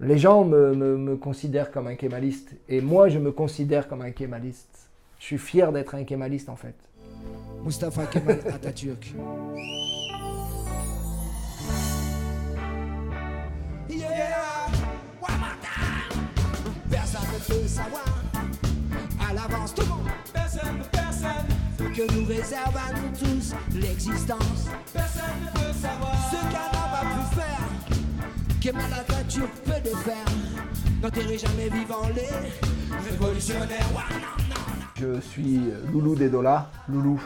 Les gens me considèrent comme un kémaliste. Et moi, je me considère comme un kémaliste. Je suis fier d'être un kémaliste, en fait. Mustafa Kemal Atatürk. Personne ne peut savoir à l'avance tout le monde. Personne que nous réserve à nous tous l'existence. Personne ne peut savoir ce qu'un homme a pu faire. Kemal Atatürk peut défaire. N'enterrez jamais vivant les révolutionnaires. Je suis Loulou des Dollars, Loulou.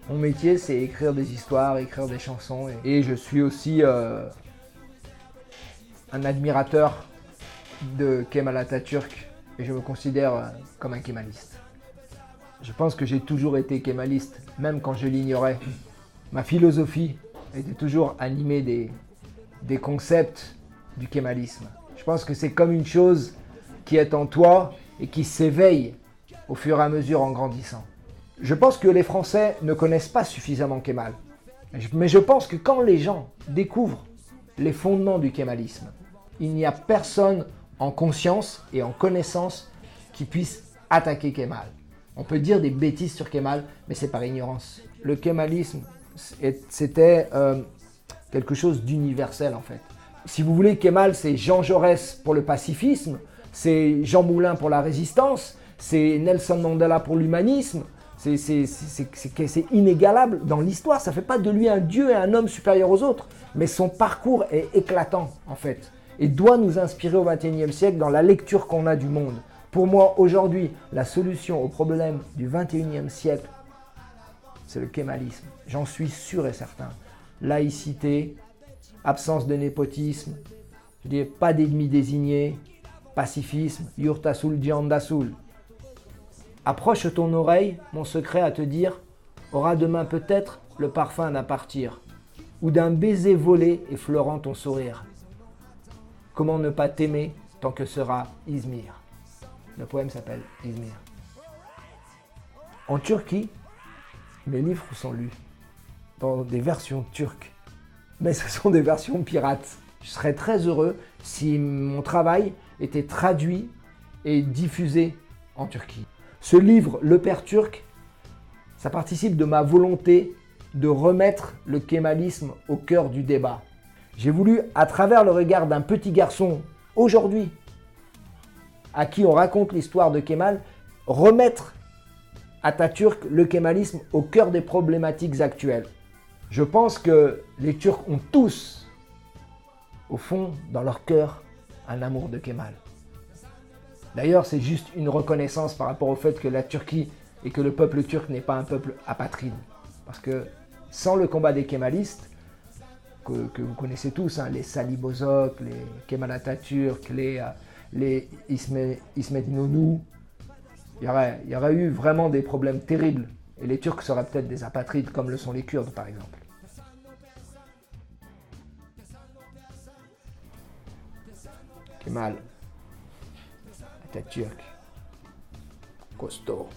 Mon métier, c'est écrire des histoires, écrire des chansons. Et je suis aussi un admirateur de Kemal Atatürk. Et je me considère comme un kémaliste. Je pense que j'ai toujours été kémaliste, même quand je l'ignorais. Ma philosophie était toujours animée des concepts du kémalisme. Je pense que c'est comme une chose qui est en toi et qui s'éveille au fur et à mesure en grandissant. Je pense que les Français ne connaissent pas suffisamment Kemal. Mais je pense que quand les gens découvrent les fondements du kémalisme, il n'y a personne en conscience et en connaissance qui puisse attaquer Kemal. On peut dire des bêtises sur Kemal, mais c'est par ignorance. Le kémalisme, c'était quelque chose d'universel en fait. Si vous voulez, Kemal, c'est Jean Jaurès pour le pacifisme, c'est Jean Moulin pour la résistance, c'est Nelson Mandela pour l'humanisme. C'est inégalable dans l'histoire. Ça ne fait pas de lui un dieu et un homme supérieur aux autres. Mais son parcours est éclatant, en fait. Et doit nous inspirer au XXIe siècle dans la lecture qu'on a du monde. Pour moi, aujourd'hui, la solution au problème du XXIe siècle, c'est le kémalisme. J'en suis sûr et certain. Laïcité, absence de népotisme, je dis pas d'ennemis désignés, pacifisme, yurtasul djandasul. Approche ton oreille, mon secret à te dire, aura demain peut-être le parfum d'un partir, ou d'un baiser volé effleurant ton sourire. Comment ne pas t'aimer tant que sera Izmir? Le poème s'appelle Izmir. En Turquie, mes livres sont lus dans des versions turques, mais ce sont des versions pirates. Je serais très heureux si mon travail était traduit et diffusé en Turquie. Ce livre, Le Père Turc, ça participe de ma volonté de remettre le kémalisme au cœur du débat. J'ai voulu, à travers le regard d'un petit garçon, aujourd'hui, à qui on raconte l'histoire de Kemal, remettre Atatürk, le kémalisme, au cœur des problématiques actuelles. Je pense que les Turcs ont tous, au fond, dans leur cœur, un amour de Kemal. D'ailleurs, c'est juste une reconnaissance par rapport au fait que la Turquie et que le peuple turc n'est pas un peuple apatride. Parce que sans le combat des kémalistes, que vous connaissez tous, hein, les Salih Bozok, les Kemal Atatürk, les İsmet İnönü, il y aurait eu vraiment des problèmes terribles. Et les Turcs seraient peut-être des apatrides, comme le sont les Kurdes, par exemple. Kemal Atatürk. Costaud.